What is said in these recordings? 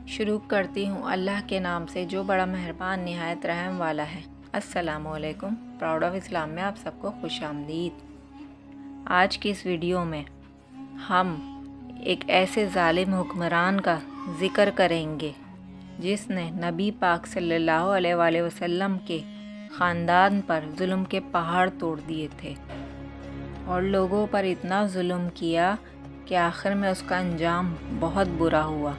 شروع کرتی ہوں اللہ کے نام سے جو بڑا مہربان نہایت رحم والا ہے۔ السلام علیکم۔ پراؤڈ آف اسلام میں آپ سب کو خوش آمدید۔ آج کی اس ویڈیو میں ہم ایک ایسے ظالم حکمران کا ذکر کریں گے جس نے نبی پاک صلی اللہ علیہ وآلہ وسلم کے خاندان پر ظلم کے پہاڑ توڑ دیے تھے اور لوگوں پر اتنا ظلم کیا کہ آخر میں اس کا انجام بہت برا ہوا۔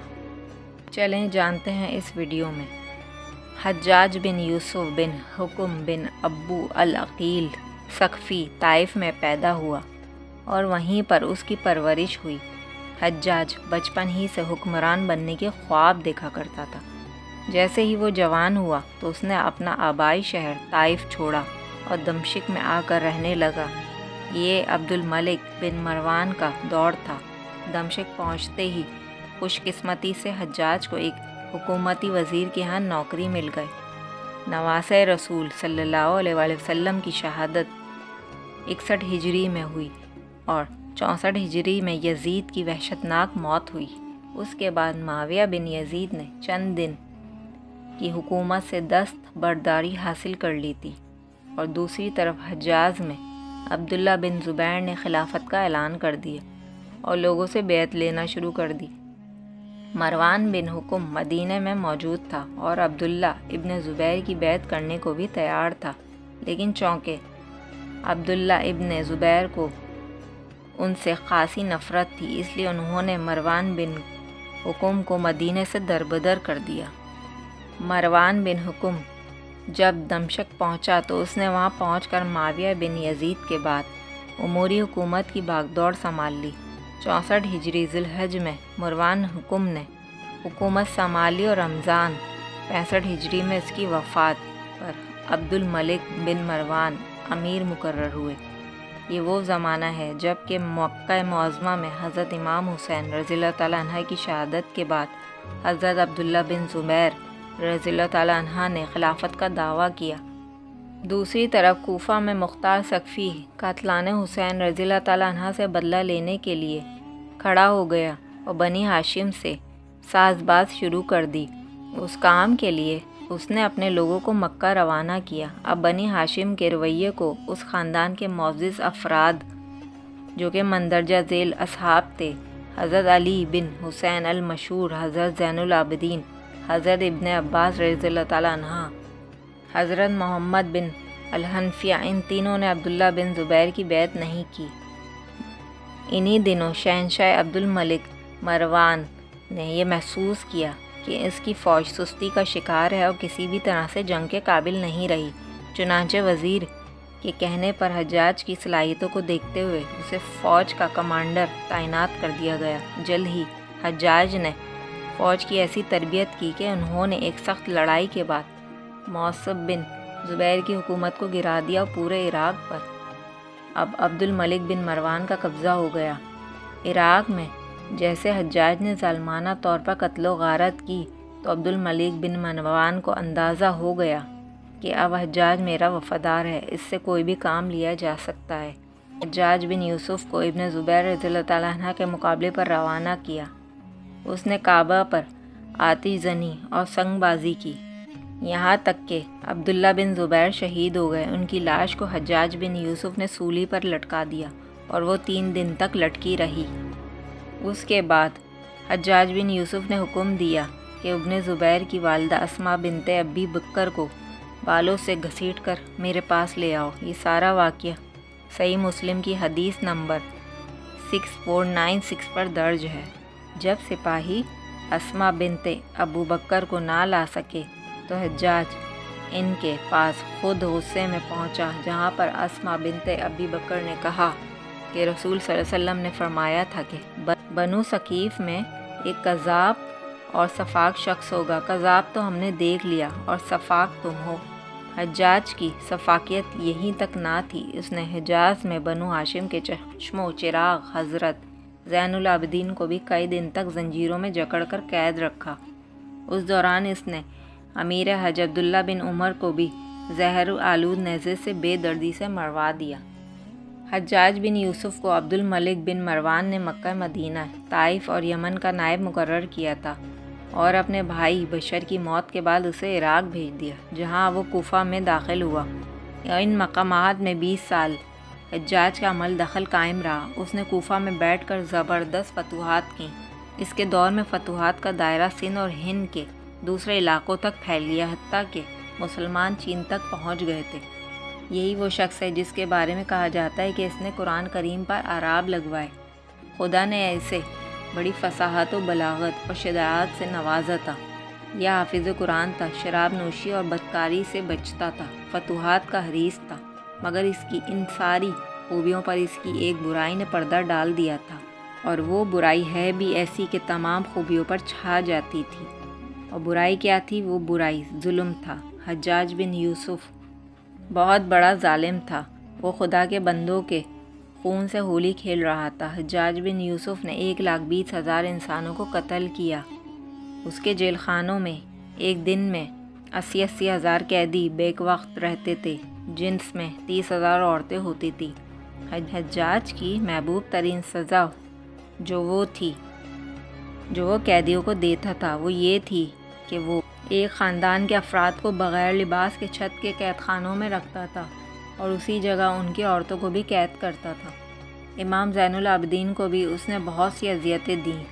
چلیں جانتے ہیں اس ویڈیو میں۔ حجاج بن یوسف بن حکم بن ابو العقیل ثقفی طائف میں پیدا ہوا اور وہیں پر اس کی پرورش ہوئی۔ حجاج بچپن ہی سے حکمران بننے کے خواب دیکھا کرتا تھا۔ جیسے ہی وہ جوان ہوا تو اس نے اپنا آبائی شہر طائف چھوڑا اور دمشق میں آ کر رہنے لگا۔ یہ عبد الملک بن مروان کا دور تھا۔ دمشق پہنچتے ہی خوش قسمتی سے حجاج کو ایک حکومتی وزیر کے ہاں نوکری مل گئی۔ نواسۂ رسول صلی اللہ علیہ وآلہ وسلم کی شہادت 61 ہجری میں ہوئی اور 64 ہجری میں یزید کی وحشتناک موت ہوئی۔ اس کے بعد معاویہ بن یزید نے چند دن کی حکومت سے دست برداری حاصل کر لی تھی اور دوسری طرف حجاز میں عبداللہ بن زبیر نے خلافت کا اعلان کر دیا اور لوگوں سے بیعت لینا شروع کر دی۔ مروان بن حکم مدینہ میں موجود تھا اور عبداللہ ابن زبیر کی بیعت کرنے کو بھی تیار تھا، لیکن چونکہ عبداللہ ابن زبیر کو ان سے خاصی نفرت تھی، اس لیے انہوں نے مروان بن حکم کو مدینہ سے دربدر کر دیا۔ مروان بن حکم جب دمشق پہنچا تو اس نے وہاں پہنچ کر معاویہ بن یزید کے بعد اموری حکومت کی بھاگدوڑ سنبھال لی۔ 64 ہجری ذی الحج میں مروان حکم نے حکومت سنبھالی اور رمضان 65 ہجری میں اس کی وفات پر عبد الملک بن مروان امیر مقرر ہوئے۔ یہ وہ زمانہ ہے جب کہ مکہ معظمہ میں حضرت امام حسین رضی اللہ تعالیٰ عنہ کی شہادت کے بعد حضرت عبداللہ بن زبیر رضی اللہ تعالیٰ عنہ نے خلافت کا دعویٰ کیا۔ دوسری طرف کوفہ میں مختار ثقفی قاتلان حسین رضی اللہ تعالیٰ عنہ سے بدلہ لینے کے لیے کھڑا ہو گیا اور بنی ہاشم سے ساز باز شروع کر دی۔ اس کام کے لیے اس نے اپنے لوگوں کو مکہ روانہ کیا۔ اب بنی ہاشم کے رویے کو اس خاندان کے معزز افراد جو کہ مندرجہ ذیل اصحاب تھے، حضرت علی بن حسین المشہور، حضرت زین العابدین، حضرت ابن عباس رضی اللہ تعالیٰ عنہ، حضرت محمد بن الحنفیہ، ان تینوں نے عبداللہ بن زبیر کی بیعت نہیں کی۔ انہی دنوں شہنشاہ عبد الملک مروان نے یہ محسوس کیا کہ اس کی فوج سستی کا شکار ہے اور کسی بھی طرح سے جنگ کے قابل نہیں رہی۔ چنانچہ وزیر کے کہنے پر حجاج کی صلاحیتوں کو دیکھتے ہوئے اسے فوج کا کمانڈر تعینات کر دیا گیا۔ جلد ہی حجاج نے فوج کی ایسی تربیت کی کہ انہوں نے ایک سخت لڑائی کے بعد موصب بن زبیر کی حکومت کو گرا دیا اور پورے عراق پر اب عبد الملک بن مروان کا قبضہ ہو گیا۔ عراق میں جیسے حجاج نے ظالمانہ طور پر قتل و غارت کی تو عبد الملک بن مروان کو اندازہ ہو گیا کہ اب حجاج میرا وفادار ہے، اس سے کوئی بھی کام لیا جا سکتا ہے۔ حجاج بن یوسف کو ابن زبیر رضی اللہ تعالیٰ عنہ کے مقابلے پر روانہ کیا۔ اس نے کعبہ پر آتش زنی اور سنگ بازی کی، یہاں تک کہ عبداللہ بن زبیر شہید ہو گئے۔ ان کی لاش کو حجاج بن یوسف نے سولی پر لٹکا دیا اور وہ 3 دن تک لٹکی رہی۔ اس کے بعد حجاج بن یوسف نے حکم دیا کہ ابن زبیر کی والدہ اسماء بنت ابی بکر کو بالوں سے گھسیٹ کر میرے پاس لے آؤ۔ یہ سارا واقعہ صحیح مسلم کی حدیث نمبر 6496 پر درج ہے۔ جب سپاہی اسماء بنت ابو بکر کو نہ لا سکے تو حجاج ان کے پاس خود غصے میں پہنچا، جہاں پر اسماء بنت ابی بکر نے کہا کہ رسول صلی اللہ علیہ وسلم نے فرمایا تھا کہ بنو ثقیف میں ایک کذاب اور سفاک شخص ہوگا۔ کذاب تو ہم نے دیکھ لیا اور سفاک تم ہو۔ حجاج کی سفاکیت یہیں تک نہ تھی، اس نے حجاز میں بنو ہاشم کے چشم و چراغ حضرت زین العابدین کو بھی کئی دن تک زنجیروں میں جکڑ کر قید رکھا۔ اس دوران اس نے امیر حج عبداللہ بن عمر کو بھی زہر آلود نیزے سے بے دردی سے مروا دیا۔ حجاج بن یوسف کو عبد الملک بن مروان نے مکہ، مدینہ، طائف اور یمن کا نائب مقرر کیا تھا اور اپنے بھائی بشر کی موت کے بعد اسے عراق بھیج دیا، جہاں وہ کوفہ میں داخل ہوا۔ ان مقامات میں 20 سال حجاج کا عمل دخل قائم رہا۔ اس نے کوفہ میں بیٹھ کر زبردست فتوحات کیں۔ اس کے دور میں فتوحات کا دائرہ سندھ اور ہند کے دوسرے علاقوں تک پھیل گیا، حتیٰ کہ مسلمان چین تک پہنچ گئے تھے۔ یہی وہ شخص ہے جس کے بارے میں کہا جاتا ہے کہ اس نے قرآن کریم پر اعراب لگوائے۔ خدا نے ایسے بڑی فصاحت و بلاغت اور شجاعت سے نوازا تھا۔ یہ حافظ قرآن تھا، شراب نوشی اور بدکاری سے بچتا تھا، فتوحات کا حریص تھا، مگر اس کی ان ساری خوبیوں پر اس کی ایک برائی نے پردہ ڈال دیا تھا، اور وہ برائی ہے بھی ایسی کہ تمام خوبیوں پر چھا جاتی تھی۔ اور برائی کیا تھی؟ وہ برائی ظلم تھا۔ حجاج بن یوسف بہت بڑا ظالم تھا۔ وہ خدا کے بندوں کے خون سے ہولی کھیل رہا تھا۔ حجاج بن یوسف نے 1,20,000 انسانوں کو قتل کیا۔ اس کے جیل خانوں میں ایک دن میں 80,000 ہزار قیدی بیک وقت رہتے تھے، جنس میں 30,000 عورتیں ہوتی تھیں۔ حجاج کی محبوب ترین سزا جو وہ قیدیوں کو دیتا تھا وہ یہ تھی کہ وہ ایک خاندان کے افراد کو بغیر لباس کے چھت کے قید خانوں میں رکھتا تھا اور اسی جگہ ان کی عورتوں کو بھی قید کرتا تھا۔ امام زین العابدین کو بھی اس نے بہت سی اذیتیں دیں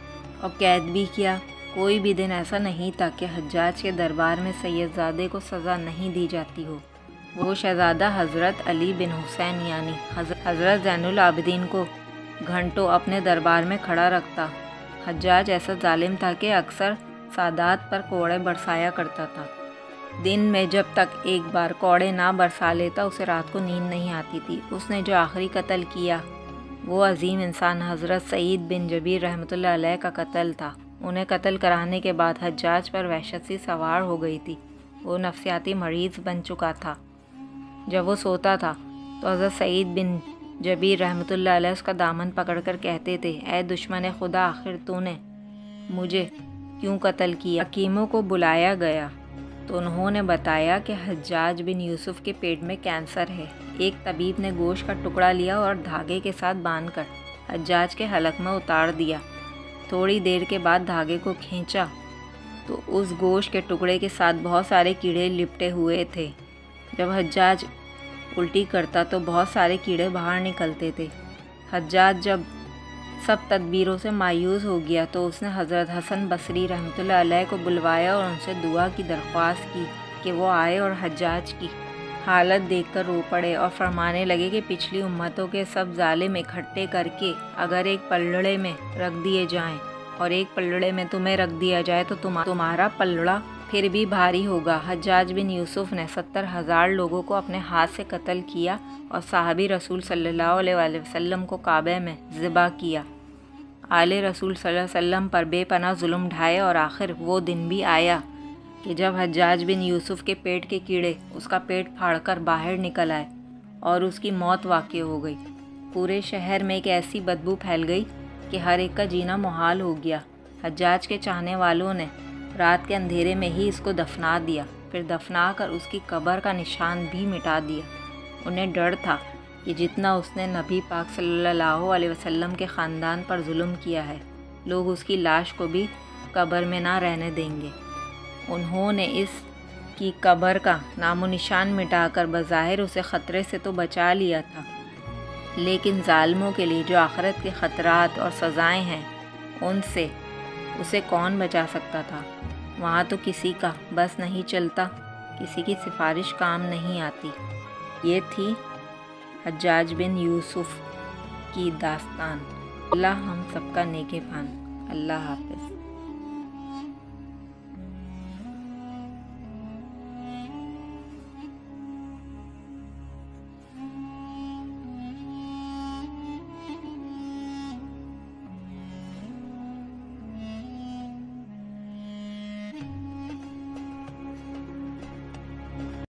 اور قید بھی کیا۔ کوئی بھی دن ایسا نہیں تھا کہ حجاج کے دربار میں سید زادے کو سزا نہیں دی جاتی ہو۔ وہ شہزادہ حضرت علی بن حسین یعنی حضرت زین العابدین کو گھنٹوں اپنے دربار میں کھڑا رکھتا۔ حجاج ایسا ظالم تھا کہ اکثر سادات پر کوڑے برسایا کرتا تھا۔ دن میں جب تک ایک بار کوڑے نہ برسا لیتا اسے رات کو نیند نہیں آتی تھی۔ اس نے جو آخری قتل کیا وہ عظیم انسان حضرت سعید بن جبیر رحمۃ اللہ علیہ کا قتل تھا۔ انہیں قتل کرانے کے بعد حجاج پر وحشت سی سوار ہو گئی تھی۔ وہ نفسیاتی مریض بن چکا تھا۔ جب وہ سوتا تھا تو حضرت سعید بن جبیر رحمۃ اللہ علیہ اس کا دامن پکڑ کر کہتے تھے، اے دشمن خدا، آخر تو نے مجھے کیوں قتل کیا؟ حکیموں کو بلایا گیا تو انہوں نے بتایا کہ حجاج بن یوسف کے پیٹ میں کینسر ہے۔ ایک طبیب نے گوشت کا ٹکڑا لیا اور دھاگے کے ساتھ باندھ کر حجاج کے حلق میں اتار دیا۔ تھوڑی دیر کے بعد دھاگے کو کھینچا تو اس گوشت کے ٹکڑے کے ساتھ بہت سارے کیڑے لپٹے ہوئے تھے۔ جب حجاج الٹی کرتا تو بہت سارے کیڑے باہر نکلتے تھے۔ حجاج جب سب تدبیروں سے مایوس ہو گیا تو اس نے حضرت حسن بصری رحمۃ اللہ علیہ کو بلوایا اور ان سے دعا کی درخواست کی کہ وہ آئے اور حجاج کی حالت دیکھ کر رو پڑے اور فرمانے لگے کہ پچھلی امتوں کے سب ظالم اکٹھے کر کے اگر ایک پلڑے میں رکھ دیے جائیں اور ایک پلڑے میں تمہیں رکھ دیا جائے تو تمہارا پلڑا پھر بھی بھاری ہوگا۔ حجاج بن یوسف نے 70,000 لوگوں کو اپنے ہاتھ سے قتل کیا اور صحابی رسول صلی اللہ علیہ وسلم کو کعبے میں ذبح کیا۔ آل رسول صلی اللہ علیہ وسلم پر بے پناہ ظلم ڈھائے اور آخر وہ دن بھی آیا کہ جب حجاج بن یوسف کے پیٹ کے کیڑے اس کا پیٹ پھاڑ کر باہر نکل آئے اور اس کی موت واقع ہو گئی۔ پورے شہر میں ایک ایسی بدبو پھیل گئی کہ ہر ایک کا جینا محال ہو گیا۔ حجاج کے چاہنے والوں نے رات کے اندھیرے میں ہی اس کو دفنا دیا، پھر دفنا کر اس کی قبر کا نشان بھی مٹا دیا۔ انہیں ڈر تھا کہ جتنا اس نے نبی پاک صلی اللہ علیہ وسلم کے خاندان پر ظلم کیا ہے، لوگ اس کی لاش کو بھی قبر میں نہ رہنے دیں گے۔ انہوں نے اس کی قبر کا نام و نشان مٹا کر بظاہر اسے خطرے سے تو بچا لیا تھا، لیکن ظالموں کے لیے جو آخرت کے خطرات اور سزائیں ہیں ان سے اسے کون بچا سکتا تھا؟ وہاں تو کسی کا بس نہیں چلتا، کسی کی سفارش کام نہیں آتی۔ یہ تھی حجاج بن یوسف کی داستان۔ اللہ ہم سب کا نیک بان۔ اللہ حافظ۔